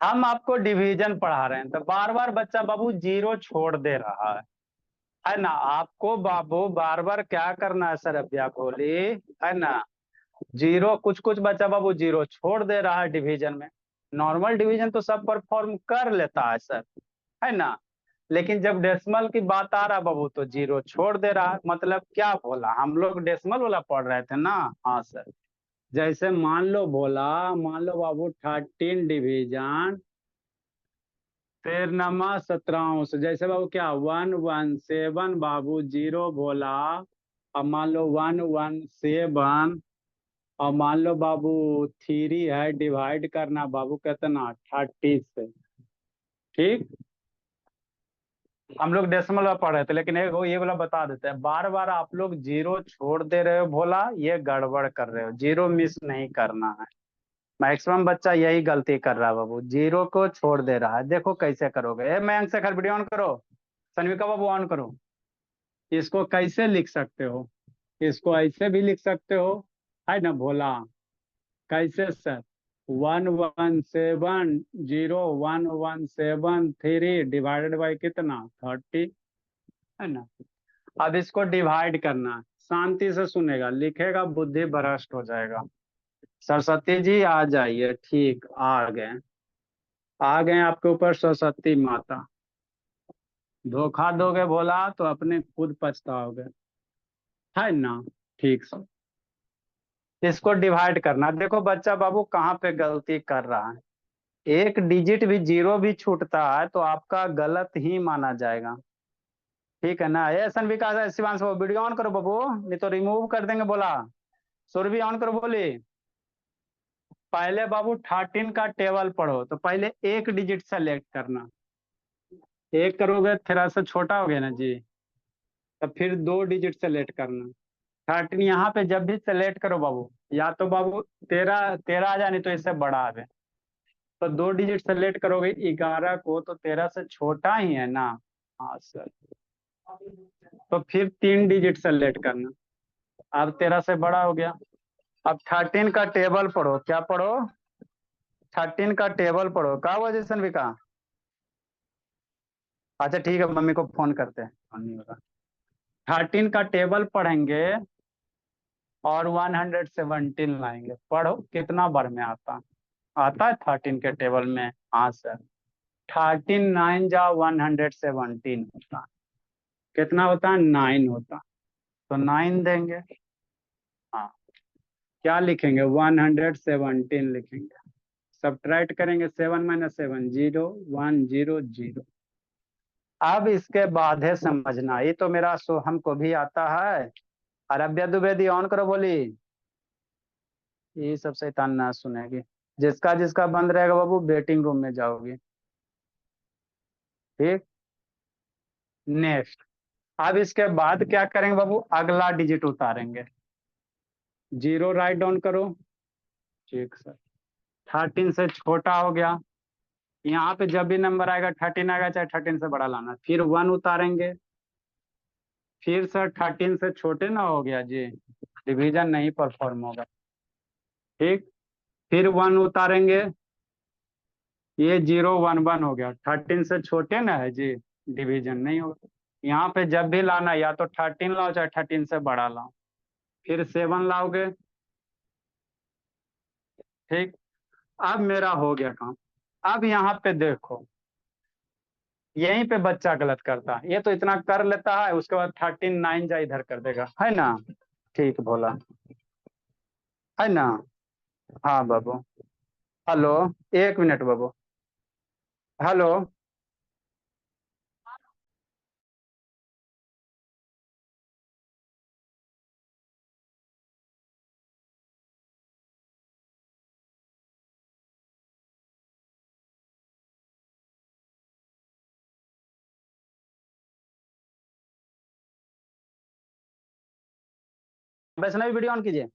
हम आपको डिवीजन पढ़ा रहे हैं तो बार बार बच्चा बाबू जीरो छोड़ दे रहा है ना। आपको बाबू बार बार क्या करना है सर, अभ्या बोली, है ना। जीरो, कुछ कुछ बच्चा बाबू जीरो छोड़ दे रहा है डिवीजन में। नॉर्मल डिवीजन तो सब परफॉर्म कर लेता है सर, है ना। लेकिन जब डेसिमल की बात आ रहा बाबू तो जीरो छोड़ दे रहा है। मतलब क्या बोला, हम लोग डेसिमल वाला पढ़ रहे थे ना। हाँ सर। जैसे मान लो बोला, मान लो बाबू 13 डिवीजन 13 17, जैसे बाबू क्या 117 बाबू जीरो बोला। अब मान लो 117, और मान लो बाबू थ्री है, डिवाइड करना बाबू कितना 30 से। ठीक। हम लोग डेसिमल में पढ़ रहे थे, लेकिन ये वाला बता देते हैं, बार बार आप लोग जीरो छोड़ दे रहे हो भोला, ये गड़बड़ कर रहे हो। जीरो मिस नहीं करना है। मैक्सिमम बच्चा यही गलती कर रहा है बाबू, जीरो को छोड़ दे रहा है। देखो कैसे करोगे। मयंक शेखर वीडियो ऑन करो, सनविका बाबू ऑन करो। इसको कैसे लिख सकते हो, इसको ऐसे भी लिख सकते हो, है ना भोला। कैसे सर, 117 0 117 3 डिवाइडेड बाई कितना 30, है ना। अब इसको डिवाइड करना है, शांति से सुनेगा, लिखेगा बुद्धि भ्रष्ट हो जाएगा। सरस्वती जी आ जाइए। ठीक, आ गए, आ गए आपके ऊपर सरस्वती माता। धोखा दोगे बोला तो अपने खुद पछताओगे, है ना। ठीक सर। इसको डिवाइड करना, देखो बच्चा बाबू कहाँ पे गलती कर रहा है। एक डिजिट भी जीरो भी छूटता है तो आपका गलत ही माना जाएगा। ठीक है ना। ये सन विकास है, शिवांश बाबू वीडियो ऑन करो बाबू, नहीं तो रिमूव कर देंगे बोला। सुरभि ऑन करो बोली। पहले बाबू 13 का टेबल पढ़ो तो पहले एक डिजिट सेलेक्ट करना। एक करोगे थोड़ा सा छोटा हो गया ना जी, तब फिर दो डिजिट सेलेक्ट करना। 13 यहाँ पे जब भी सेलेक्ट करो बाबू, या तो बाबू 13 13 आ जाए, नहीं तो इससे बड़ा आ जाए। तो दो डिजिट सेलेक्ट करोगे 11 को, तो 13 से छोटा ही है ना। हाँ सर। तो फिर तीन डिजिट सेलेक्ट करना। अब 13 से बड़ा हो गया। अब 13 का टेबल पढ़ो, क्या पढ़ो, 13 का टेबल पढ़ो। क्या हुआ जैसन भी कहा। अच्छा ठीक है, मम्मी को फोन करते हैं, नहीं होगा। 13 का टेबल पढ़ेंगे और 117 लाएंगे। पढ़ो कितना बार में आता, आता है 13 के टेबल में। हाँ सर। 13 9 जा 117 होता है। कितना होता है, 9 होता है। तो 9 देंगे। हाँ। क्या लिखेंगे, 117 लिखेंगे। सब्ट्रैक्ट करेंगे, 7 - 7 0 1 0 0। अब इसके बाद है समझना, ये तो मेरा सो हमको भी आता है। अरबिया द्विवेदी ऑन करो बोली। ये सब शैतान ना सुनेगी। जिसका जिसका बंद रहेगा बाबू वेटिंग रूम में जाओगे। ठीक। नेक्स्ट। अब इसके बाद क्या करेंगे बाबू, अगला डिजिट उतारेंगे। जीरो राइट डाउन करो। ठीक सर। 13 से छोटा हो गया। यहाँ पे जब भी नंबर आएगा 13 आएगा, चाहे 13 से बड़ा लाना। फिर 1 उतारेंगे। फिर सर 13 से छोटे ना हो गया जी, डिवीजन नहीं परफॉर्म होगा। ठीक। फिर 1 उतारेंगे। ये 0 1 1 हो गया, 13 से छोटे ना है जी, डिवीजन नहीं होगा। यहाँ पे जब भी लाना, या तो 13 लाओ चाहे 13 से बड़ा लाओ। फिर 7 लाओगे। ठीक। अब मेरा हो गया काम। अब यहाँ पे देखो, यहीं पे बच्चा गलत करता है। ये तो इतना कर लेता है, उसके बाद 13 9 जा इधर कर देगा, है ना। ठीक बोला, है ना। हाँ बाबू। हेलो, एक minute Babu. Hello. Vaishnavi video on कीजिए।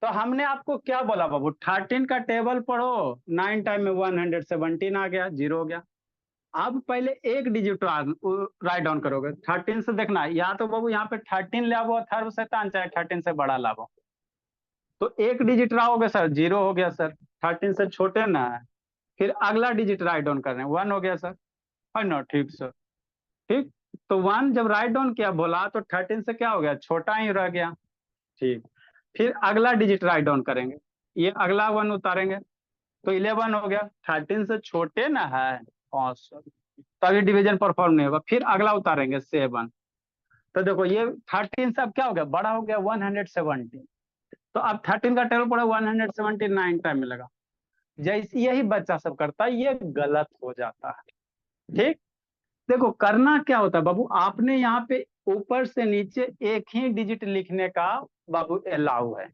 तो हमने आपको क्या बोला बाबू, 13 का टेबल पढ़ो। 9 टाइम में 117 आ गया, जीरो हो गया। अब पहले एक डिजिट राइट डाउन करोगे। 13 से देखना, या तो बाबू यहाँ पे 13 ले आओ अथर्व शैतान, चाहे 13 से बड़ा लाओ। तो एक डिजिट रहोगे सर, जीरो हो गया सर, 13 से छोटे ना है। फिर अगला डिजिट राइट डाउन कर रहे हैं, 1 हो गया सर, है ना, ठीक सर, ठीक। तो 1 जब राइट डाउन किया बोला तो 13 से क्या हो गया, छोटा ही रह गया, ठीक। फिर अगला डिजिट राइट डाउन करेंगे, ये अगला 1 उतारेंगे तो 11 हो गया, 13 से छोटे ना है, हाँ सर, तभी डिवीजन परफॉर्म नहीं होगा। फिर अगला उतारेंगे 7, तो देखो ये 13 से अब क्या हो गया, बड़ा हो गया 170, तो अब 13 का टेबल पड़ा 179 टाइम में लगा। जैसे यही बच्चा सब करता है, ये गलत हो जाता है, ठीक। देखो करना क्या होता है बाबू, आपने यहाँ पे ऊपर से नीचे एक ही डिजिट लिखने का बाबू अलाउ है,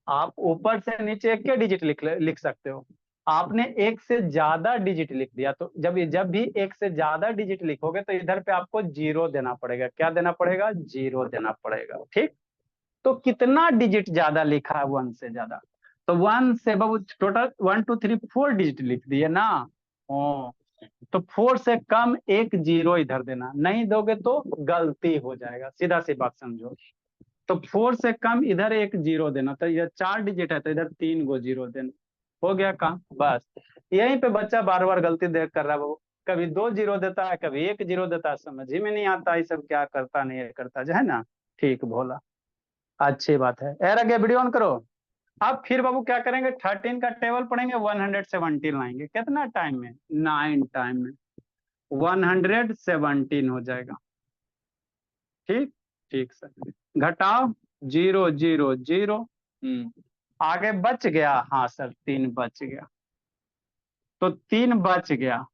आप ऊपर से नीचे एक के डिजिट लिख सकते हो। आपने एक से ज्यादा डिजिट लिख दिया तो जब भी एक से ज्यादा डिजिट लिखोगे तो इधर पे आपको 0 देना पड़ेगा, क्या देना पड़ेगा, 0 देना पड़ेगा, ठीक। तो कितना डिजिट ज्यादा लिखा है 1 से ज्यादा, तो 1 से बाबू टोटल 1 2 3 4 डिजिट लिख दिए ना, ओ, तो 4 से कम एक 0 इधर देना, नहीं दोगे तो गलती हो जाएगा, सीधा सी बात समझो। तो 4 से कम इधर एक 0 देना, तो इधर 4 डिजिट है तो इधर 3 गो 0 देना, हो गया काम, बस। यहीं पे बच्चा बार बार गलती देख कर रहा है वो, कभी 2 0 देता है, कभी 1 0 देता है, समझ ही में नहीं आता ये सब क्या करता नहीं करता जो है ना, ठीक भोला, अच्छी बात है। एर आगे वीडियो ऑन करो। अब फिर बाबू क्या करेंगे, 13 का टेबल पढ़ेंगे, 117 लाएंगे, कितना टाइम में, 9 टाइम में 117 हो जाएगा, ठीक, ठीक सर। घटाओ 0 0 0, आगे बच गया, हाँ सर 3 बच गया, तो 3 बच गया।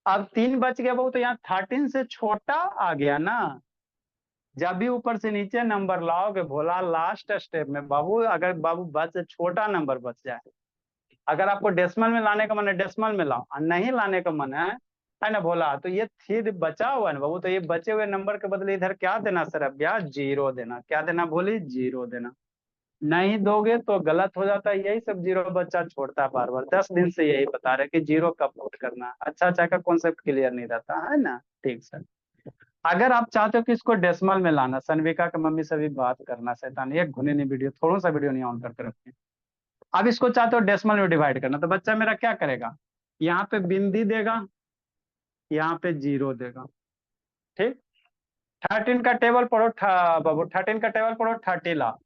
अब 3 बच गया बाबू, तो यहाँ 13 से छोटा आ गया ना, जब भी ऊपर से नीचे नंबर लाओगे भोला, लास्ट स्टेप में बाबू अगर बाबू बच छोटा नंबर बच जाए, अगर आपको डेसिमल में लाने का मन है डेसिमल में लाओ, और नहीं लाने का मन है ना भोला, तो ये फिर बचा हुआ है ना बाबू, तो ये बचे हुए नंबर के बदले इधर क्या देना सर अभ्या, 0 देना, क्या देना भोली, 0 देना। नहीं दोगे तो गलत हो जाता है, यही सब 0 बच्चा छोड़ता है बार बार, 10 दिन से यही बता रहे कि 0 कब पुट करना है, अच्छा का कॉन्सेप्ट क्लियर नहीं रहता है ना, ठीक सर। अगर आप चाहते हो कि इसको डेसिमल में लाना, सनविका के मम्मी से भी बात करना, शैतान एक घुने नहीं वीडियो, थोड़ा सा वीडियो नहीं ऑन करके रखते। अब इसको चाहते हो डेसिमल में डिवाइड करना, तो बच्चा मेरा क्या करेगा, यहाँ पे बिंदी देगा, यहाँ पे 0 देगा, ठीक। 13 का टेबल पढ़ो बाबू, 13 का टेबल पढ़ो, 30 ला,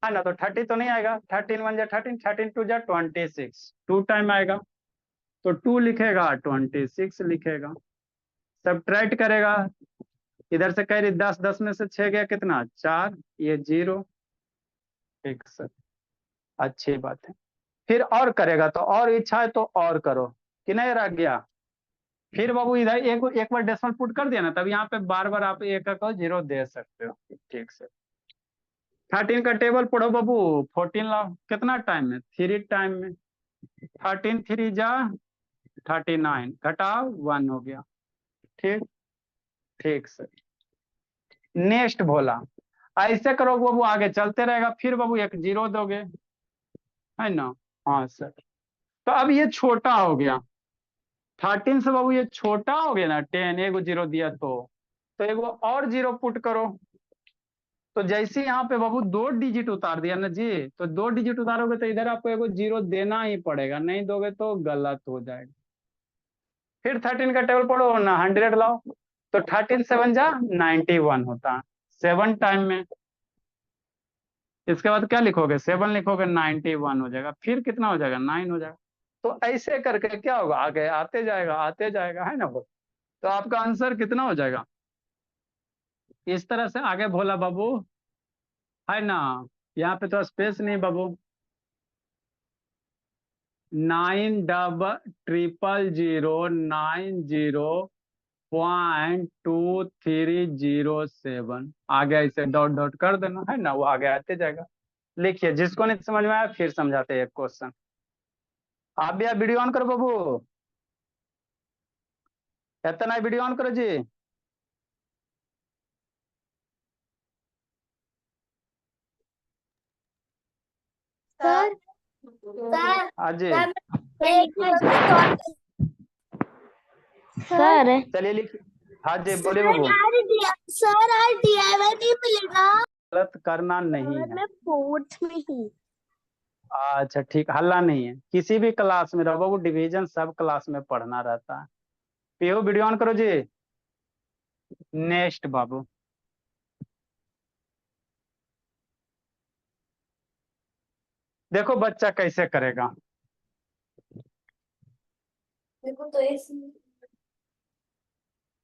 है ना, तो 30 तो नहीं आएगा, 13 1 जा 13, 13 2 जा 26, 2 टाइम आएगा, तो 2 लिखेगा 26 लिखेगा, सब्ट्रैक्ट करेगा, इधर से कह रही 10, 10 में से 6 गया कितना, 4, ये 0, ठीक सर, अच्छी बात है। फिर और करेगा तो और इच्छा है तो और करो, कि नहीं रह गया। फिर बाबू इधर एक बार डेसिमल पुट कर दिया ना, तब यहाँ पे बार बार आप एक का 0 दे सकते हो, ठीक सर। 13 का टेबल पढ़ो बाबू, 14 लाओ, कितना टाइम में, 3 टाइम में, 13 3 जा 39, घटाओ 1 हो गया, ठीक, ठीक सर। नेक्स्ट भोला, ऐसे करो बाबू, आगे चलते रहेगा, फिर बाबू एक 0 दोगे, है ना, हाँ सर। तो अब ये छोटा हो गया, 13 से बाबू ये छोटा हो गया ना, 10 एक 0 दिया तो एक और 0 पुट करो, तो जैसे यहाँ पे बाबू 2 डिजिट उतार दिया ना जी, तो 2 डिजिट उतारोगे तो इधर आपको एक 0 देना ही पड़ेगा, नहीं दोगे तो गलत हो जाएगा। फिर 13 का टेबल पढ़ो ना, 100 लाओ, तो 13 7 जा 91 होता है, 7 टाइम में, इसके बाद क्या लिखोगे, 7 लिखोगे, 91 हो जाएगा, फिर कितना हो जाएगा, 9 हो जाएगा। तो ऐसे करके क्या होगा, आगे आते जाएगा, है ना वो, तो आपका आंसर कितना हो जाएगा, इस तरह से आगे भोला बाबू, है ना, यहाँ पे तो स्पेस नहीं बाबू, 90090.2307 आगे ऐसे डॉट डॉट कर देना, है ना, वो आगे आते जाएगा। लिखिए, जिसको नहीं समझ में आया फिर समझाते हैं एक क्वेश्चन। आप भी आप वीडियो ऑन करो बाबू, इतना वीडियो ऑन करो जी। सर सर हाँ जी, सर चलिए लिखिए, हाँ जी बोलिए बाबू। सर आज DIY नहीं मिलेगा, गलत करना नहीं है, मैं फोर्थ में हूँ। अच्छा ठीक, हल्ला नहीं है, किसी भी क्लास में रहो बाबू, डिवीजन सब क्लास में पढ़ना रहता है। पीहू वीडियो ऑन करो जी। नेक्स्ट बाबू, देखो बच्चा कैसे करेगा। देखो तो ऐसे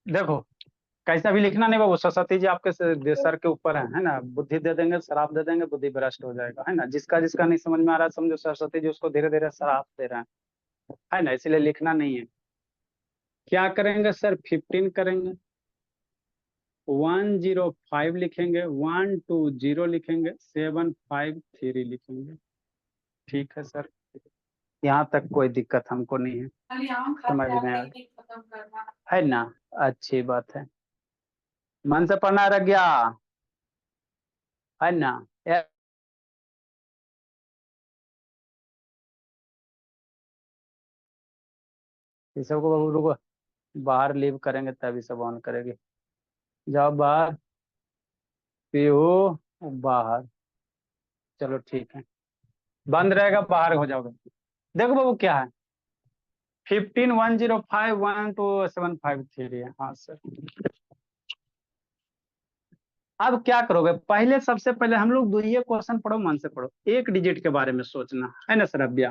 देखो कैसा भी लिखना नहीं बाबू, सरस्वती जी आपके सर के ऊपर है ना, बुद्धि दे देंगे, शराब दे देंगे, बुद्धि भ्रष्ट हो जाएगा, है ना। जिसका जिसका नहीं समझ में आ रहा है, समझो सरस्वती जी उसको धीरे धीरे शराब दे रहे हैं, है ना, इसलिए लिखना नहीं है। क्या करेंगे सर, 15 करेंगे, 105 लिखेंगे, 120 लिखेंगे, 753 लिखेंगे। ठीक है सर, यहाँ तक कोई दिक्कत हमको नहीं है, समझ में आ है ना, अच्छी बात है। मन से पढ़ना रह गया, है ना। ये सबको बाबू रुको, बाहर लीव करेंगे तभी सब ऑन करेंगे। जाओ बाहर, पीहू बाहर, चलो ठीक है, बंद रहेगा, बाहर हो जाओगे। देखो बाबू क्या है, 15, 105, 12753 है, हाँ सर। अब क्या करोगे, पहले सबसे पहले हम लोग ये क्वेश्चन पढ़ो, मन से पढ़ो, एक डिजिट के बारे में सोचना है ना सर अभ्या।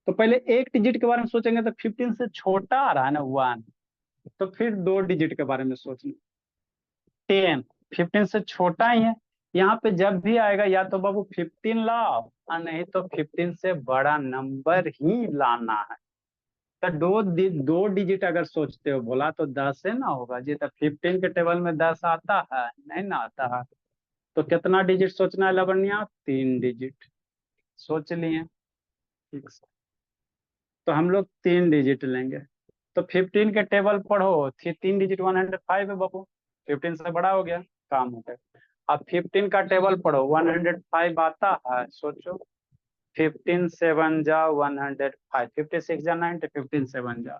तो पहले एक डिजिट के बारे में सोचेंगे तो 15 से छोटा आ रहा है ना 1, तो फिर दो डिजिट के बारे में सोचना, 10, 15 से छोटा ही है। यहाँ पे जब भी आएगा या तो बाबू 15 लाओ, और नहीं तो 15 से बड़ा नंबर ही लाना है। तो दो डिजिट अगर सोचते हो बोला तो 10 से ना होगा जी, तो 15 के टेबल में 10 आता है नहीं ना आता है। तो कितना डिजिट सोचना है लवण्या, 3 डिजिट सोच लिए, ठीक से। तो हम लोग 3 डिजिट लेंगे, तो 15 के टेबल पढ़ो, 3 डिजिट 105 है बाबू, 15 से बड़ा हो गया, काम हो गया। अब 15 का टेबल पढ़ो, 105 आता है, सोचो, 15 7 जा 105, 56 जा 90, 15 7 जा,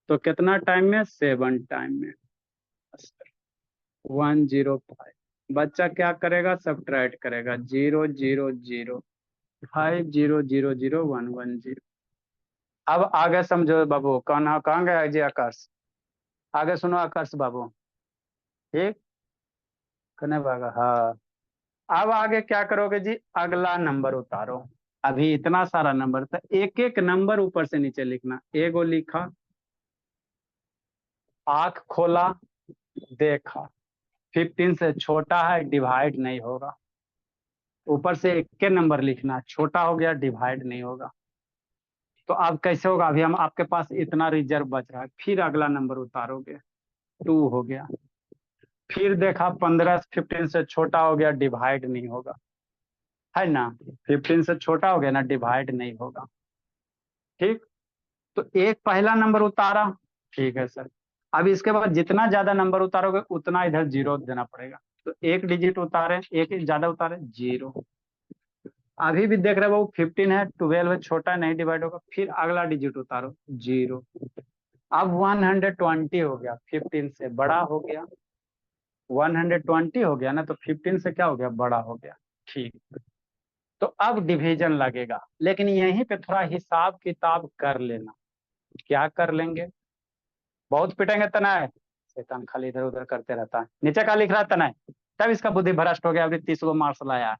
तो कितना टाइम में, 7 टाइम में, 105। बच्चा क्या करेगा, सब्ट्रैक्ट करेगा, 0 0 0, 5 0 0 0 1 1 0। अब आगे समझो बाबू, कहाँ गया जी आकाश, आगे सुनो आकाश बाबू, ठीक, कहने भागा, हाँ। अब आगे क्या करोगे जी, अगला नंबर उतारो। अभी इतना सारा नंबर था, एक एक नंबर ऊपर से नीचे लिखना, एगो लिखा, आंख खोला, देखा, 15 से छोटा है, डिवाइड नहीं होगा, ऊपर से एक के नंबर लिखना, छोटा हो गया, डिवाइड नहीं होगा। तो अब कैसे होगा, अभी हम आपके पास इतना रिजर्व बच रहा है, फिर अगला नंबर उतारोगे, 2 हो गया, फिर देखा 15 15 से छोटा हो गया, डिवाइड नहीं होगा, है ना, 15 से छोटा हो गया ना, डिवाइड नहीं होगा, ठीक। तो एक पहला नंबर उतारा, ठीक है सर। अब इसके बाद जितना ज्यादा नंबर उतारोगे उतना इधर जीरो देना पड़ेगा, तो एक डिजिट उतारे, एक ज्यादा उतारे, 0। अभी भी देख रहे हो 15 है, 12 है, छोटा नहीं डिवाइड होगा, फिर अगला डिजिट उतारो, 0। अब 120 हो गया, 15 से बड़ा हो गया, 120 हो गया ना, तो 15 से क्या हो गया, बड़ा हो गया, ठीक। तो अब डिवीजन लगेगा, लेकिन यहीं पे थोड़ा हिसाब किताब कर लेना। क्या कर लेंगे, बहुत पिटेंगे तनाय, शैतान खाली इधर उधर करते रहता है, नीचे का लिख रहा है तनाय, तब इसका बुद्धि भ्रष्ट हो गया, अभी 30 गो मार्क्स लाया।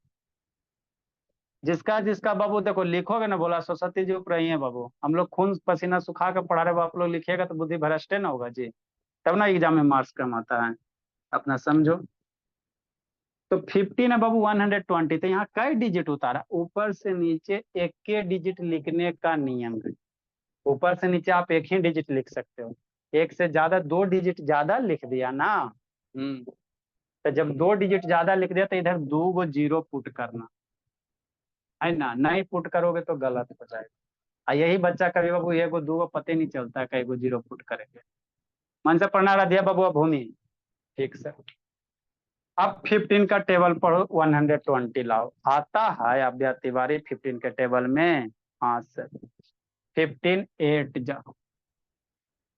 जिसका जिसका बाबू देखो लिखोगे ना, बोला सरस्वती जी ऊपर ही है बाबू, हम लोग खून पसीना सुखा के पढ़ा रहे, आप लोग लिखिएगा तो बुद्धि भ्रष्ट ना होगा जी, तब ना एग्जाम में मार्क्स कम आता है, अपना समझो। तो 15 है बाबू, 120, तो यहाँ कई डिजिट उतारा, ऊपर से नीचे एक के डिजिट लिखने का नियम है, ऊपर से नीचे आप एक ही डिजिट लिख सकते हो, एक से ज्यादा 2 डिजिट ज्यादा लिख दिया ना, तो जब 2 डिजिट ज्यादा लिख दिया तो इधर 2 गो जीरो पुट करना, है ना, नहीं पुट करोगे तो गलत हो जाएगा। यही बच्चा कभी बाबू एगो दूगो पते नहीं चलता है, कई गो जीरो पुट करेंगे। मन से पढ़ना रहा दिया बाबू भूमि, ठीक सर। अब 15 का टेबल पढ़ो, 120 लाओ, आता है अभ्या तिवारी 15 के टेबल में, हाँ सर। 15 8 जा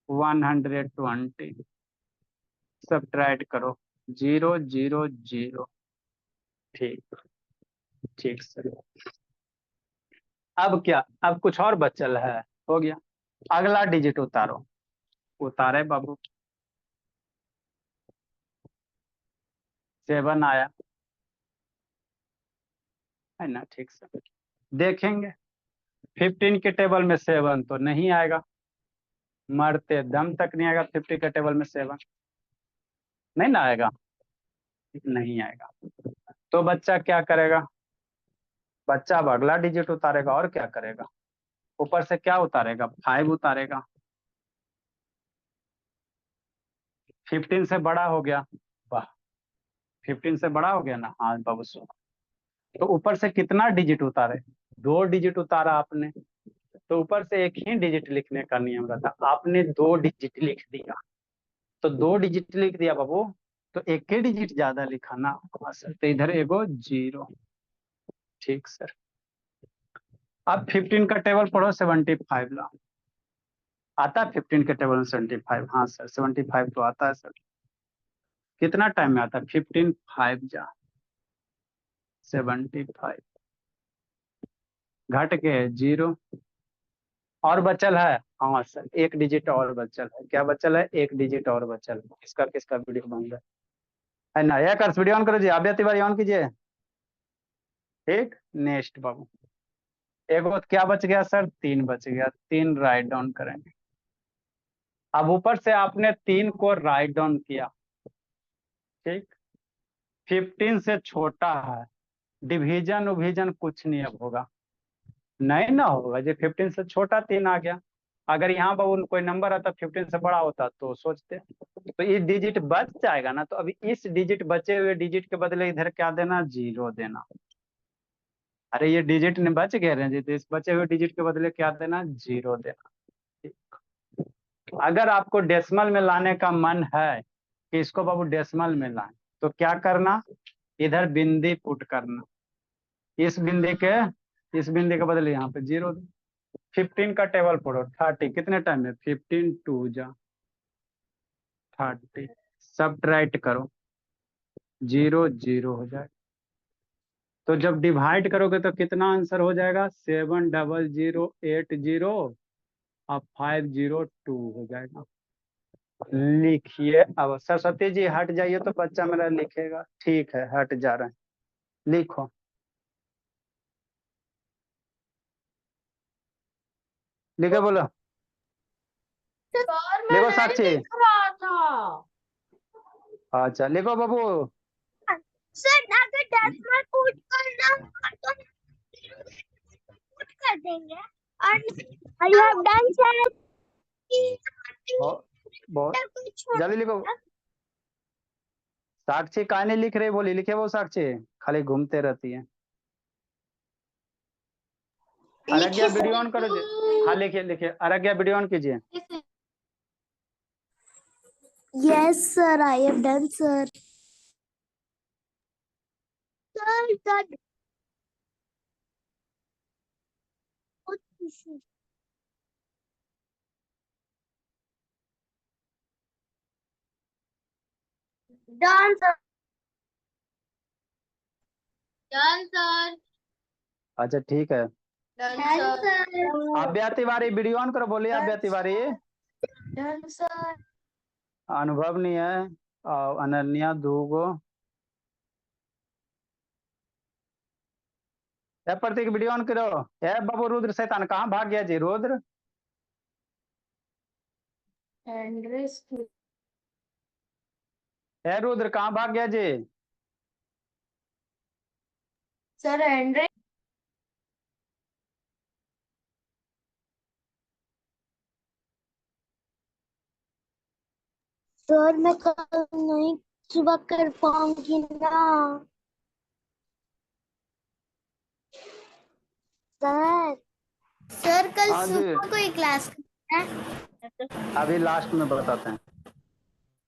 120, सब्ट्रैक्ट करो, 0 0 0, ठीक, ठीक सर। अब क्या, अब कुछ और बचल है, हो गया। अगला डिजिट उतारो, उतारे बाबू, 7 आया है ना, ठीक से देखेंगे। 15 के टेबल में 7 तो नहीं आएगा, मरते दम तक नहीं आएगा। 50 के टेबल में 7 नहीं ना आएगा, नहीं आएगा। तो बच्चा क्या करेगा, बच्चा अब अगला डिजिट उतारेगा, और क्या करेगा, ऊपर से क्या उतारेगा, 5 उतारेगा। 15 से बड़ा हो गया, वाह, 15 से बड़ा हो गया ना, हाँ बाबू सो। तो ऊपर से कितना डिजिट उतारे, 2 डिजिट उतारा आपने, तो ऊपर से एक ही डिजिट लिखने का नियम रहता, आपने 2 डिजिट लिख दिया, तो 2 डिजिट लिख दिया बाबू, तो एक ही डिजिट ज्यादा लिखा ना। हाँ सर, तो इधर एगो 0, ठीक सर। अब 15 का टेबल पढ़ो, 75 ला, आता है 15 के टेबल में 75, हाँ सर 75 तो आता है सर। कितना टाइम में आता है, 15 5 जा 75, घट के 0, और बचल है, हाँ सर एक डिजिट और बचल है। क्या बचल है, एक डिजिट और बचल है। किसका किसका वीडियो बंद है ना, यह कर वीडियो ऑन करो जी, आभ्या तिवारी ऑन कीजिए। ठीक, नेक्स्ट बाबू, एक और क्या बच गया सर, 3 बच गया, 3 राइट डाउन करेंगे। अब ऊपर से आपने 3 को राइट डाउन किया, ठीक, 15 से छोटा है, डिवीजन उविजन कुछ नहीं अब होगा, नहीं ना होगा जी, 15 से छोटा 3 आ गया। अगर यहाँ पर कोई नंबर आता 15 से बड़ा होता तो सोचते, तो ये डिजिट बच जाएगा ना, तो अभी इस डिजिट, बचे हुए डिजिट के बदले इधर क्या देना, 0 देना। अरे ये डिजिट ने बच गए रहे जी, तो इस बचे हुए डिजिट के बदले क्या देना, 0 देना। अगर आपको डेसिमल में लाने का मन है कि इसको बाबू डेसिमल में लाए, तो क्या करना, इधर बिंदी पुट करना, इस बिंदी के, इस बिंदी के बदले यहाँ पे 0 दे। 15 का टेबल पढ़ो, 30 कितने टाइम में, 15 2 जा 30, सब्ट्रैक्ट करो, 0 0 हो जाए। तो जब डिवाइड करोगे तो कितना आंसर हो जाएगा, 7008 और 502 हो जाएगा। लिखिए, अब सरस्वती जी हट जाइए तो बच्चा मेरा लिखेगा, ठीक है हट जा रहे हैं, लिखो। लिखे बोलो, सर मैं लिखो नहीं साक्षी, लिख रहा था। अच्छा लिखो बाबू। सर अगर डेसिमल पुट करना होगा तो पुट कर देंगे, और आई हैव डन सर। बहुत जल्दी लिखो। साक्षी काहे नहीं लिख रही, बोली लिखे वो साक्षी, खाली घूमते रहती है। आराध्या वीडियो ऑन करो जी, हाँ लिखिए लिखिए, आराध्या वीडियो ऑन कीजिए। Yes sir, I have done sir. Sir done sir, done sir, अच्छा ठीक है, done sir, Abhya Tiwari video on करो, बोलिए आभ्या तिवारी। Done sir. अनुभव नहीं है, अनन्या दूगो, ए प्रतीक वीडियो ऑन करो। ए बाबू रुद्र शैतान कहाँ भाग गया जी, रुद्र एंड्रेस ए रुद्र कहाँ भाग गया जी। सर, एंड्रेस सर मैं कल नहीं सुबह कर पाऊंगी ना सर। सर कल हाँ जी, सुबह कोई क्लास है अभी लास्ट में बताते हैं।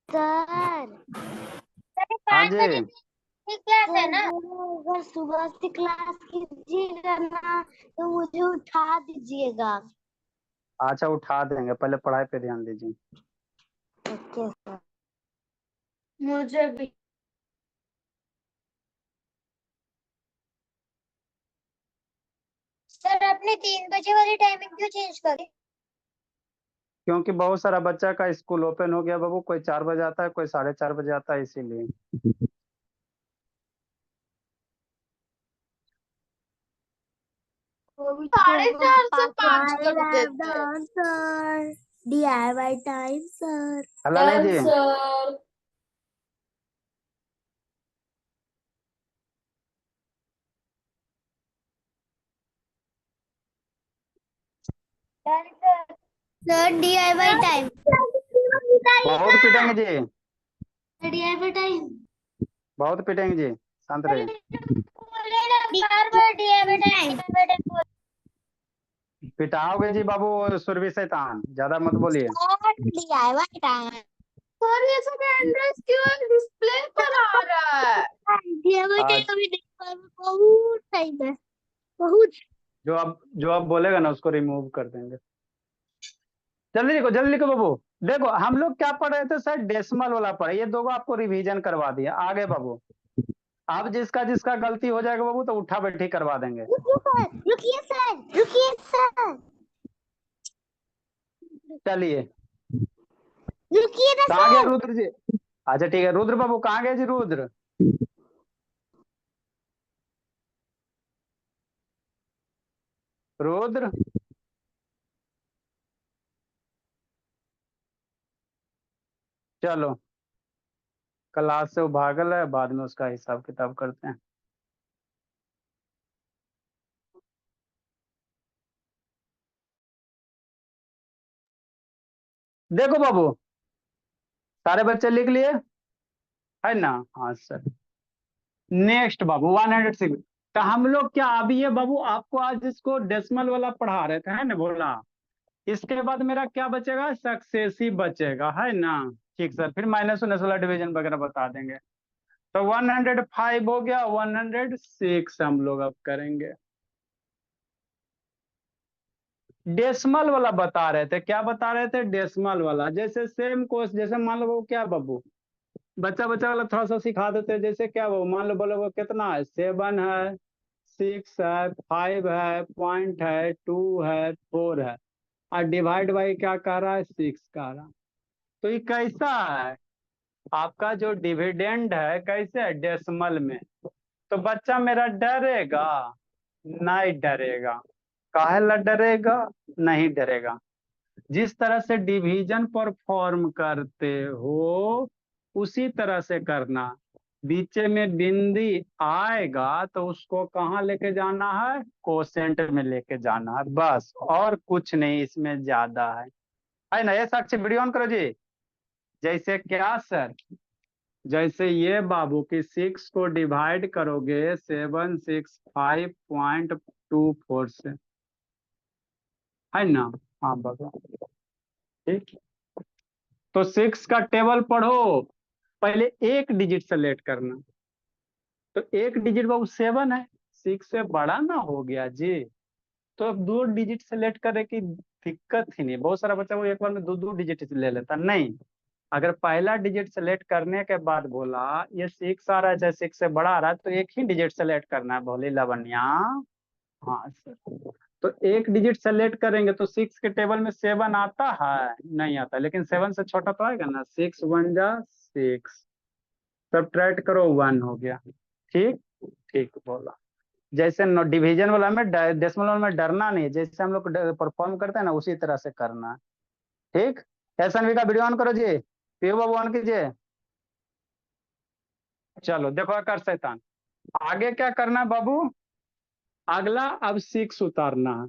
सर? सर हाँ 5 जी, बजे की क्लास है ना? अगर सुबह से क्लास कीजिएगा ना तो मुझे उठा दीजिएगा। अच्छा उठा देंगे, पहले पढ़ाई पे ध्यान दीजिए। Okay sir. मुझे भी सर आपने 3 बजे वाली टाइमिंग क्यों चेंज करी? क्योंकि बहुत सारा बच्चा का स्कूल ओपन हो गया बाबू, कोई 4 बजे आता है, कोई 4:30 बजे आता है, इसीलिए। साढ़े 4 से 5 कर देते हैं। Sir DIY time sir. हलाले जी, सर सर DIY टाइम। बहुत पिटेंगे जी, DIY टाइम। बहुत पिटेंगे जी, शांत रहिए। DIY time. पिटाओगे जी बाबू, सुरभि शैतान, ज्यादा मत बोलिए। DIY time. सर ये सब एड्रेस क्यों डिस्प्ले पर आ रहा है? DIY आज टाइम अभी बहुत टाइम है, बहुत। जो अब बोलेगा ना उसको रिमूव कर देंगे। जल्दी लिखो बाबू। देखो हम लोग क्या पढ़ रहे थे सर, डेसिमल वाला पढ़े, ये दो आपको रिवीजन करवा दिया। आगे बाबू, अब जिसका जिसका गलती हो जाएगा बाबू तो उठा बैठी करवा देंगे। रुकिए सर, रुकिए सर, चलिए, रुकिए ना कहाँ गया सर। रुद्र जी? अच्छा ठीक है, रुद्र बाबू कहाँ गए जी? रुद्र, रुद्र, चलो क्लास से वो भागल है, बाद में उसका हिसाब किताब करते हैं। देखो बाबू, सारे बच्चे लिख लिए है ना? हाँ सर। नेक्स्ट बाबू 106। तो हम लोग क्या, अभी ये बाबू आपको आज इसको डेसिमल वाला पढ़ा रहे थे, है ना? बोला इसके बाद मेरा क्या बचेगा? सक्सेसिव बचेगा, है ना? ठीक सर, फिर माइनस उन्नीस वाला डिवीजन वगैरह बता देंगे। तो 105 हो गया, 106 हम लोग अब करेंगे। डेसिमल वाला बता रहे थे, क्या बता रहे थे? डेसिमल वाला। जैसे सेम कोर्स, जैसे मान लो वो क्या बाबू, बच्चा बच्चा वाला थोड़ा सा सिखा देते हैं। जैसे क्या वो, मान लो बोलो वो कितना है, 7 है, 6 है, 5 है, पॉइंट है, 2 है, 4 है, और डिवाइड बाई क्या कह रहा है? 6 कह रहा। तो ये कैसा है आपका जो डिविडेंड है, कैसे है? डेसिमल में। तो बच्चा मेरा डरेगा? नहीं डरेगा। काहे ला डरेगा? नहीं डरेगा। जिस तरह से डिवीजन परफॉर्म करते हो उसी तरह से करना। बीचे में बिंदी आएगा तो उसको कहाँ लेके जाना है? कोसेंट में लेके जाना है, बस और कुछ नहीं इसमें ज्यादा है ना? ये साक्षी वीडियो ऑन करो जी। जैसे क्या सर, जैसे ये बाबू की 6 को डिवाइड करोगे 765.24 से, है ना? हाँ बाबा, ठीक। तो 6 का टेबल पढ़ो, पहले एक डिजिट सेलेक्ट करना। तो एक डिजिट बाबू 7 है, 6 से बड़ा ना हो गया जी। तो अब 2 डिजिट सेलेक्ट करने की दिक्कत ही नहीं। बहुत सारा बच्चा वो एक बार में दो दो डिजिट ले लेता, नहीं। अगर पहला डिजिट सेलेक्ट करने के बाद बोला ये 6 आ रहा है, चाहे 6 से बड़ा आ रहा है, तो एक ही डिजिट सेलेक्ट करना है। बोले लवन्या, हाँ सर। तो एक डिजिट सेलेक्ट करेंगे तो 6 के टेबल में 7 आता है? नहीं आता, लेकिन 7 से छोटा तो आएगा ना। 6 1 जा 6, सब्ट्रैक्ट करो 1 हो गया। ठीक, ठीक बोला। जैसे डिवीजन वाला में, डेसिमल वाला में डरना नहीं है। जैसे हम लोग परफॉर्म करते हैं ना उसी तरह से करना है। ठीक। एसएनवी का वीडियो ऑन करो जी, पीओ बाबू ऑन कीजिए। चलो देखो कर शैतान, आगे क्या करना है बाबू? अगला अब 6 उतारना है।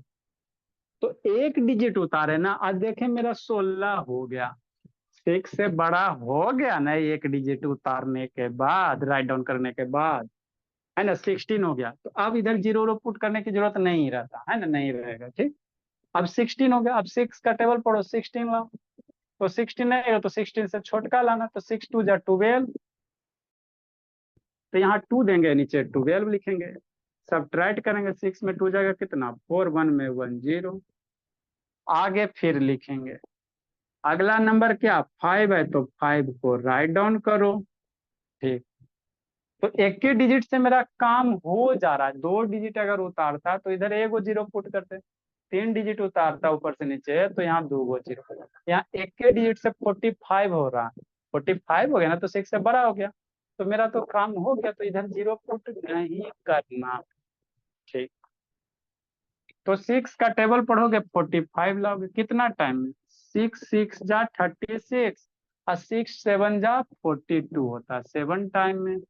तो एक डिजिट उतारे ना, आज देखें मेरा 16 हो गया। 6 से बड़ा हो गया ना एक डिजिट उतारने के बाद, राइट डाउन करने के बाद, है ना? 16 हो गया। तो अब इधर जीरो पुट करने की जरूरत नहीं रहता, है ना? नहीं रहेगा, ठीक। अब 16 हो गया, अब 6 का टेबल पढ़ो, 16 लाओ। तो 16 नहीं हो तो 16 से छोटका लाना। तो 6 2 जा 12। तो यहाँ 2 देंगे, नीचे 12 लिखेंगे। सब्ट्रैक्ट करेंगे, 6 में 2 जाएगा कितना? 4, 1 में 1 0। आगे फिर लिखेंगे। अगला नंबर क्या 5 है, तो 5 को राइट डाउन करो। ठीक। तो एक ही डिजिट से मेरा काम हो जा रहा है। 2 डिजिट अगर उतारता तो इधर 1 जीरो पुट करते, 3 डिजिट उतारता ऊपर से नीचे तो यहाँ 2 जीरो, यहाँ एक के डिजिट से 45 हो रहा है। 45 हो गया ना तो 6 से बड़ा हो गया, तो मेरा तो काम हो गया, तो इधर जीरो पुट नहीं करना। ठीक, तो 6 का टेबल पढ़ोगे 45 लाओगे, कितना टाइम में? 6 6 जा 36 और 6 7 जा 42 होता है, 7 टाइम में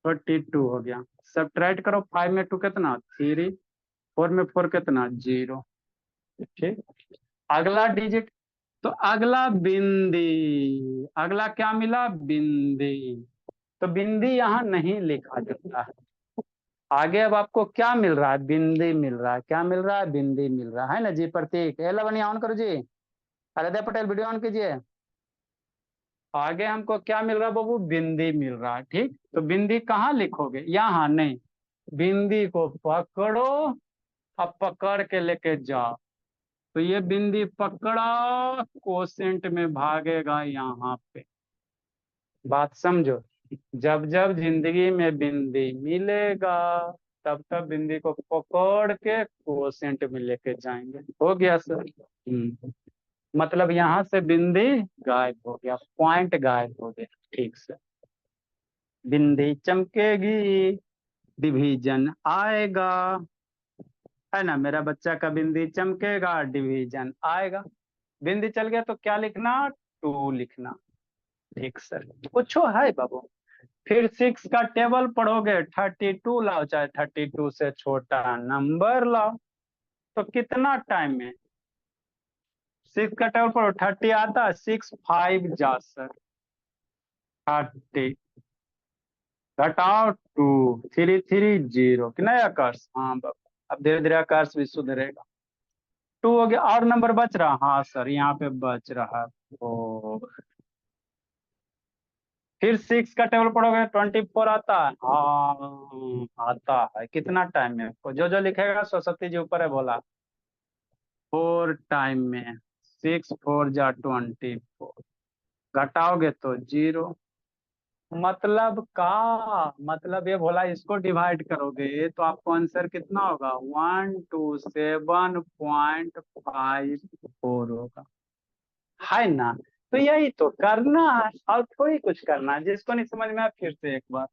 42 हो गया। सब्ट्रैक्ट करो, 5 में 2 कितना 3, 4 में 4 कितना 0। ठीक, अगला डिजिट, तो अगला बिंदी, अगला क्या मिला? बिंदी। तो बिंदी यहाँ नहीं लिखा जाता है। आगे अब आपको क्या मिल रहा है? बिंदी मिल रहा है। क्या मिल रहा है? बिंदी मिल रहा है ना जी। प्रतीक ए लवनी ऑन करो जी, आराध्या पटेल वीडियो ऑन कीजिए। आगे हमको क्या मिल रहा है बाबू? बिंदी मिल रहा है। ठीक, तो बिंदी कहाँ लिखोगे? यहाँ नहीं, बिंदी को पकड़ो, अब पकड़ के लेके जाओ। तो ये बिंदी पकड़ा, कोसेंट में भागेगा यहाँ पे। बात समझो, जब जब जिंदगी में बिंदी मिलेगा तब तब बिंदी को पकड़ के कोसेंट में लेके जाएंगे। हो गया सर? मतलब यहाँ से बिंदी गायब हो गया, पॉइंट गायब हो गया। ठीक से, बिंदी चमकेगी, डिवीजन आएगा, है ना? मेरा बच्चा का बिंदी चमकेगा, डिवीजन आएगा। बिंदी चल गया तो क्या लिखना? 2 लिखना। ठीक सर, पूछो है बाबू। फिर 6 का टेबल पढ़ोगे, 32 लाओ, चाहे 32 से छोटा नंबर लाओ। तो कितना टाइम में? 6 का टेबल पढ़ो, 30 आता है, 6 5 जा सर 30, घटाओ 2, 3 3 0, कि नहीं आकाश? हाँ बाबू, अब धीरे धीरे आकाश भी सुधरेगा। 2 हो गया, और नंबर बच रहा? हाँ सर, यहाँ पे बच रहा। ओ, फिर 6 का टेबल पढ़ोगे, 24 आता है? हाँ आता है। कितना टाइम में? जो जो लिखेगा सरस्वती जी ऊपर है बोला, 4 टाइम में। 6 4 जा 24, घटाओगे तो 0। मतलब का मतलब ये बोला, इसको डिवाइड करोगे तो आपको आंसर कितना होगा? 127.54 होगा, है ना? तो यही तो करना है, और थोड़ी कुछ करना है। जिसको नहीं समझ में आया फिर से एक बार,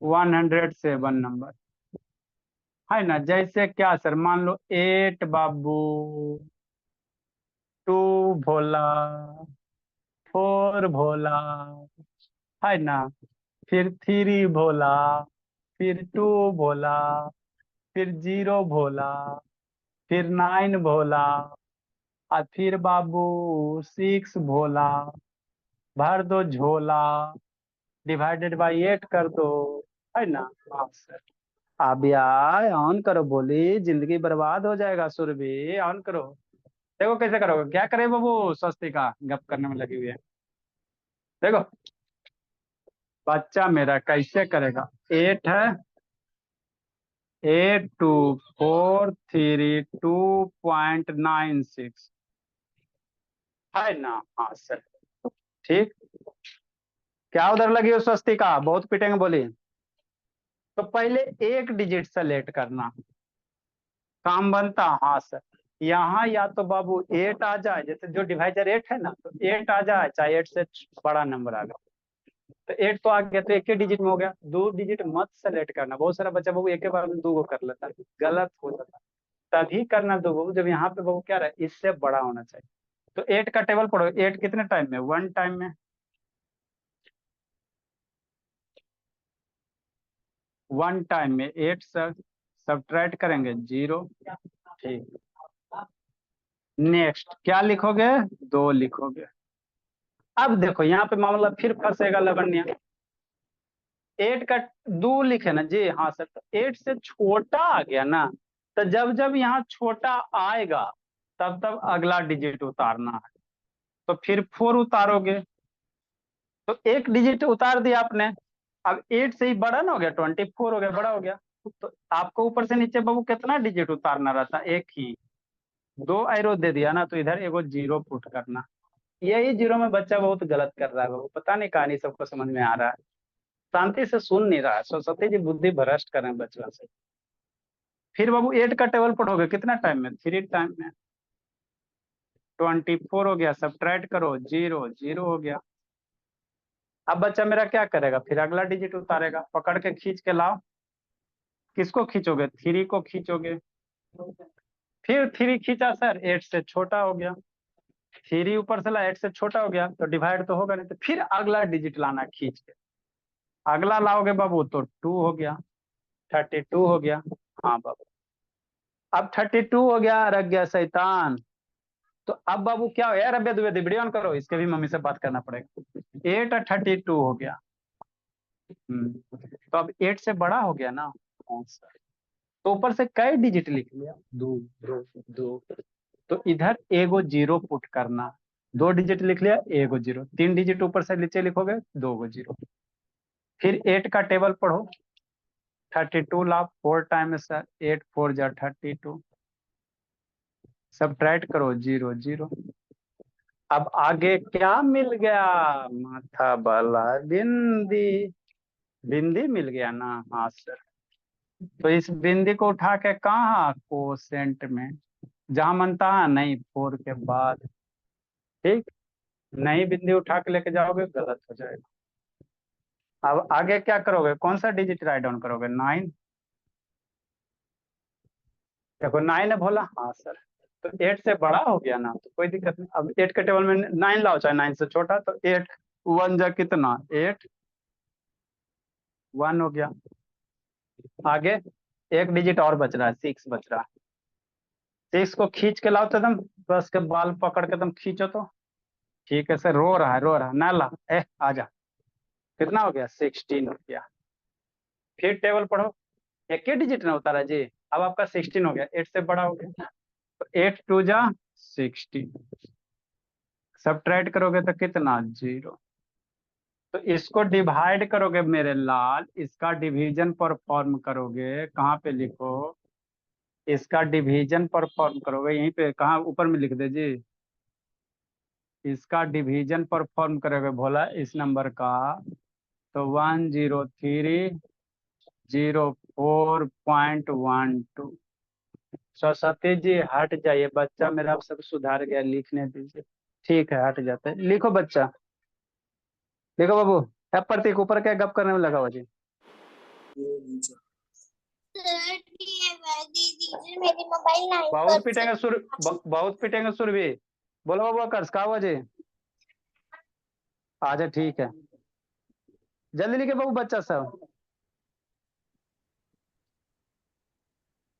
107 नंबर, है ना? जैसे क्या सर, मान लो 8 बाबू, 2 भोला, 4 भोला, है ना? फिर 3 भोला, फिर 2 भोला, फिर 0 भोला, फिर 9 भोला, और फिर बाबू 6 भोला। भर दो झोला, डिवाइडेड बाई 8 कर दो, है ना? हाँ सर। अब यार ऑन करो, बोली जिंदगी बर्बाद हो जाएगा। सुरभि ऑन करो। देखो कैसे करोगे, क्या करे बाबू? स्वस्ति का गप करने में लगी हुई है। देखो बच्चा मेरा कैसे करेगा। 8 है, 8243.96, है ना? हाँ सर। ठीक, क्या उधर लगी हो स्वस्ति का? बहुत पिटेंगे बोली। तो पहले एक डिजिट सेलेक्ट करना, काम बनता। हाँ सर, यहाँ या तो बाबू 8 आ जाए, जैसे जो डिवाइजर 8 है ना, तो 8 आ जाए, चाहे 8 से बड़ा नंबर आ गया। तो 8 तो आ गया, तो एक ही डिजिट में हो गया। 2 डिजिट मत सेलेक्ट करना, बहुत सारा बच्चा बाबू एक के बार में 2 को कर लेता है, गलत हो जाता है। तभी करना 2 बाबू जब यहाँ पे बाबू क्या रहा, इससे बड़ा होना चाहिए। तो 8 का टेबल पढ़ो, 8 कितने टाइम में? 1 टाइम में। 1 टाइम में 8 सर, सब्ट्रैक्ट करेंगे 0। ठीक, नेक्स्ट क्या लिखोगे? 2 लिखोगे। अब देखो यहाँ पे मामला फिर फंसेगा लगनिया। 8 का 2 लिखे ना जी, हाँ सर। तो 8 से छोटा आ गया ना, तो जब जब यहाँ छोटा आएगा तब तब अगला डिजिट उतारना है। तो फिर 4 उतारोगे, तो एक डिजिट उतार दिया आपने। अब 8 से ही बड़ा ना हो गया, 24 हो गया, बड़ा हो गया। तो आपको ऊपर से नीचे बाबू कितना डिजिट उतारना रहता? एक ही। 2 एरो दे दिया ना, तो इधर एगो 0 पुट करना। यही जीरो में बच्चा बहुत गलत कर रहा है बाबू, पता नहीं कहानी सबको समझ में आ रहा है, शांति से सुन नहीं रहा है। सरस्वती जी बुद्धि भ्रष्ट कर रहे हैं बच्चों से। फिर बाबू 8 का टेबल पढ़ोगे कितना टाइम में? 3 टाइम में। 24 हो गया, सब्ट्रैक्ट करो, 0 0 हो गया। अब बच्चा मेरा क्या करेगा? फिर अगला डिजिट उतारेगा, पकड़ के खींच के लाओ। किसको खींचोगे? 3 को खींचोगे। फिर 3 खींचा सर, 8 से छोटा हो गया। 3 ऊपर से ला, 8 से छोटा हो गया, तो डिवाइड तो होगा नहीं, तो फिर अगला डिजिट लाना खींच के। अगला लाओगे बाबू तो 2 हो गया, 32 हो गया। हाँ बाबू, अब 32 हो गया, रख गया शैतान। तो अब बाबू क्या हो यार, अबे दुबे वीडियो ऑन करो, इसके भी मम्मी से बात करना पड़ेगा। 8 और 32 हो गया। तो अब 8 से बड़ा हो गया ना। हाँ सर। तो ऊपर से कई डिजिट लिख लिया? 2 2 2। तो इधर एगो 0 पुट करना। 2 डिजिट लिख लिया, एगो 0। 3 डिजिट ऊपर से नीचे लिखोगे, 2 गो 0। फिर 8 का टेबल पढ़ो। 32 ला 4 टाइम सर, 8 4 जा 32। सब्ट्रैक्ट करो, 0 0। अब आगे क्या मिल गया? माथा वाला बिंदी। बिंदी मिल गया ना? हाँ सर। तो इस बिंदी को उठा के कहाँ? कोसेंट में, जहां मनता है नहीं 4 के बाद। ठीक, नई बिंदी उठा के लेके जाओगे, गलत हो जाएगा। अब आगे क्या करोगे? कौन सा डिजिट राइट डाउन करोगे? 9। देखो 9 है बोला, हाँ सर। तो 8 से बड़ा हो गया ना, तो कोई दिक्कत नहीं। अब 8 के टेबल में 9 लाओ, चाहे 9 से छोटा, तो 8 1 जा कितना? 8 1 हो गया। आगे एक डिजिट और बच रहा है, 6 बच रहा है। 6 को खींच के लाओ तो एकदम, बस के बाल पकड़ के एकदम खींचो तो। ठीक है सर, रो रहा है रो रहा है, ना ला, आजा। कितना हो गया? 16 हो गया। फिर टेबल पढ़ो। एक ही डिजिट ना उतारा जी। अब आपका 16 हो गया, 8 से बड़ा हो गया। तो 8 2 जा 16। सब्ट्रैक्ट करोगे तो कितना? 0। तो इसको डिवाइड करोगे मेरे लाल, इसका डिवीजन परफॉर्म करोगे, कहाँ पे लिखो? इसका डिवीजन परफॉर्म करोगे यहीं पे, कहाँ ऊपर में लिख दे जी। इसका डिवीजन परफॉर्म करोगे भोला इस नंबर का, तो 10304.12। सरस्वती जी हट जाइए, बच्चा मेरा अब सब सुधार गया, लिखने दीजिए। ठीक है, हट जाते हैं, लिखो बच्चा। लिखो बाबू। अब प्रतीक ऊपर क्या गप करने में लगा हुआ जी? सर दे दीजिए, मेरी मोबाइल लाइन बहुत पर से। पिटेंगे सुर, बहुत पिटेंगे सुर भी। बोलो बाबू आकर्ष, कहा हुआ जी? अच्छा ठीक है, जल्दी लिखे बाबू बच्चा सब।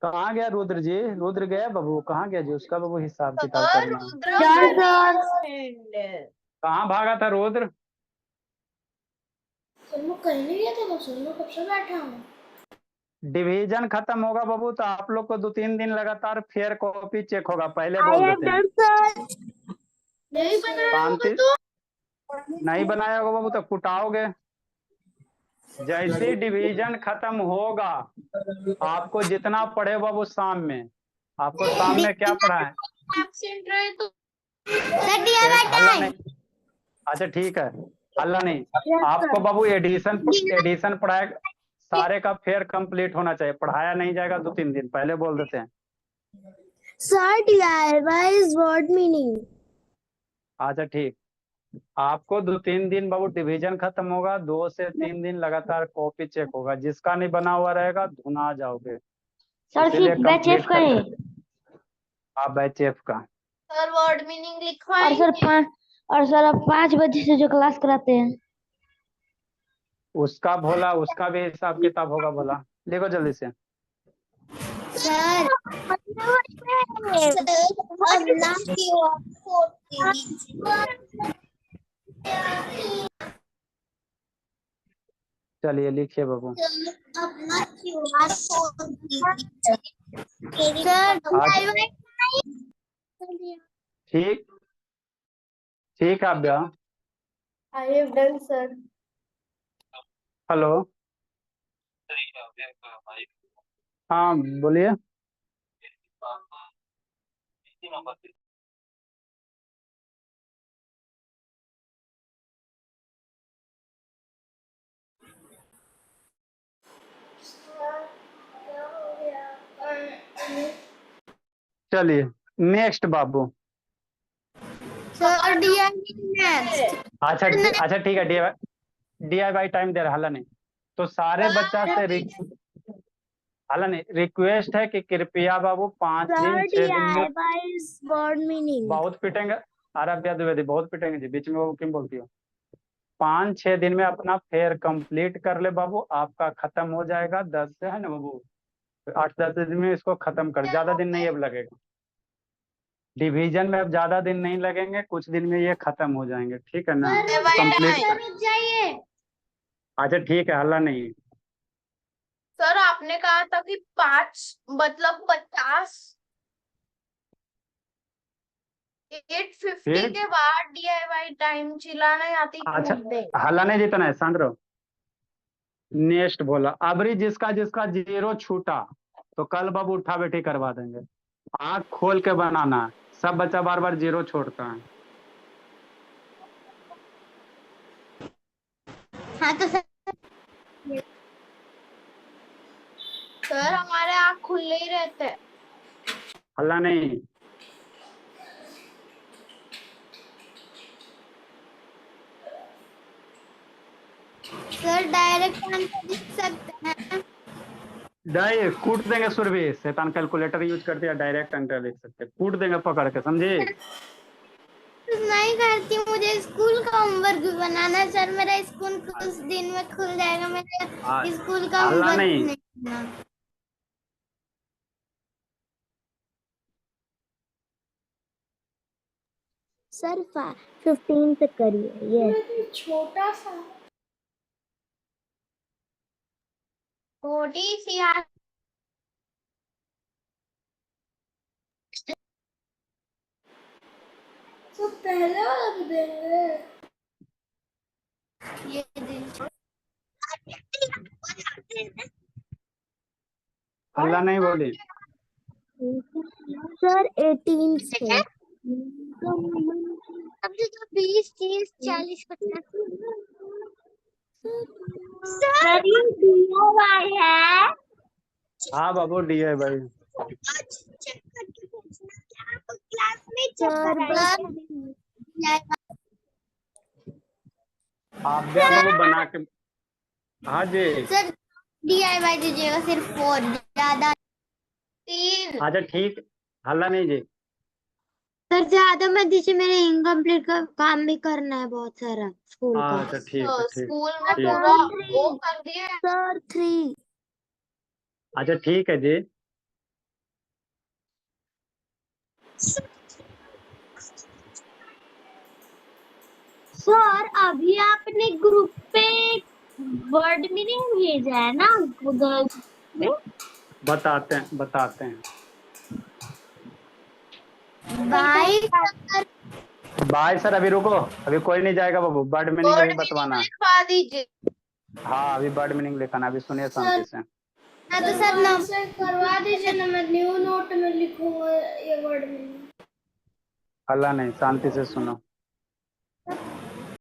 कहाँ गया रुद्र जी? रुद्र गया बाबू, कहाँ गया जी? उसका बाबू हिसाब किताब सर करना है। रुद्रा सर, का सर। friend। कहाँ भागा था रुद्र? सर मैं कहीं नहीं गया था, सर मैं कब से बैठा हूँ। डिवीजन खत्म होगा बाबू तो आप लोग को 2-3 दिन लगातार फेयर कॉपी चेक होगा, पहले आई बोल हैव देते हैं। Done sir. नहीं बन रहा होगा शांति, तो। नहीं बनाया होगा बाबू तो कुटाओगे। जैसे डिवीजन खत्म होगा, आपको जितना पढ़े बाबू शाम में, आपको शाम में क्या पढ़ा है? एब्सेंट रहे तो सर दिया हल्ला टाइम। नहीं। अच्छा ठीक है, हल्ला नहीं। आपको बाबू एडिशन एडिशन पढ़ाएगा, सारे का फेयर कंप्लीट होना चाहिए, पढ़ाया नहीं जाएगा 2-3 दिन, पहले बोल देते हैं। Sir DIY is word meaning. अच्छा ठीक, आपको 2-3 दिन बाबू डिवीजन खत्म होगा, 2 से 3 दिन लगातार कॉपी चेक होगा, जिसका नहीं बना हुआ रहेगा धुना जाओगे। सर इसीलिए फिर बैच कंप्लीट एफ कर करें। करके आप बैच एफ का। सर वर्ड मीनिंग और लिखवाएंगे। सर अब 5 बजे से जो क्लास कराते हैं। उसका भोला, उसका भी हिसाब किताब होगा भोला। लिखो जल्दी से। सर अपना QR कोड दे दीजिए। चलिए लिखिए बाबू। अपना QR कोड दे दीजिए। सर आज DIY ठीक, ठीक है Abhya. I have done sir. Hello, हाँ बोलिए। चलिए नेक्स्ट बाबू। Sir next. अच्छा अच्छा ठीक है, DIY टाइम दे रहा, हल्ला नहीं। तो सारे बच्चा से हल्ला नहीं, रिक्वेस्ट है कि कृपया बाबू 5 दिन 6 दिन में। Word meaning. बहुत पिटेंगे, आराध्या द्विवेदी बहुत पिटेंगे जी, बीच में वो क्यों बोलती हो। 5-6 दिन में अपना फेयर कंप्लीट कर ले बाबू, आपका खत्म हो जाएगा 10 से, है ना बाबू। 8-10 दिन में इसको खत्म कर, ज्यादा दिन नहीं अब लगेगा। डिवीजन में अब ज्यादा दिन नहीं लगेंगे, कुछ दिन में ये खत्म हो जाएंगे, ठीक है ना। कंप्लीट। रुक जाइए। अच्छा ठीक है, हल्ला नहीं। सर आपने कहा था कि 5 मतलब 50 8:50 फिर के बाद DIY टाइम चिल्ला नहीं आती अच्छा, मुद्दे। हल्ला नहीं जीतना है, शांत रहो। नेक्स्ट बोला, अबरी जिसका जिसका 0 छूटा तो कल बाबू उठा बैठी करवा देंगे। आंख खोल के बनाना है, सब बच्चा बार बार 0 छोड़ता है। हाँ तो सर हमारे आँख खुले ही रहते हैं। हल्ला नहीं। डायरेक्ट आंसर लिख सकते हैं। डायरेक्ट कूट देंगे सुरभि, शैतान कैलकुलेटर यूज करते हैं, डायरेक्ट अंक लिख सकते, कूट देंगे पकड़ के, समझे। नहीं करती, मुझे स्कूल का होमवर्क भी बनाना है सर। मेरा स्कूल कुछ दिन में खुल जाएगा, मेरा स्कूल का हल्ला होमवर्क नहीं। नहीं करना। सर 15 से करिए ये छोटा सा। छोटी सी तो पहले वाला भी देंगे ये हल्ला नहीं बोली। सर 18 से। अब जो 20 30 40 50 सर ये DIY है। हाँ बाबू DIY। चेक करके भेजना क्या आपको क्लास में चेक आप दे बाबू बना के। हाँ जी। सर DIY दीजिएगा सिर्फ 4 ज्यादा 3। अच्छा ठीक, हल्ला नहीं जी। सर ज्यादा मत दीजिए, मेरे इनकम्प्लीट का काम भी करना है बहुत सारा स्कूल का। अच्छा ठीक है, ठीक स्कूल में ठीक। पूरा वो कर दिया। सर 3। अच्छा ठीक है जी। सर अभी आपने ग्रुप पे वर्ड मीनिंग भेजा है ना गूगल में। बताते हैं। बाय बाय सर, अभी रुको, अभी कोई नहीं जाएगा बाबू, बर्ड मीनिंग अभी वर्ड बतवाना है। लिखवा दीजिए। हाँ अभी बर्ड मीनिंग लिखाना, अभी सुनिए शांति से। हाँ तो सर नाम से करवा दीजिए ना, मैं न्यू नोट में लिखूंगा ये वर्ड मीनिंग। हल्ला नहीं, शांति से सुनो।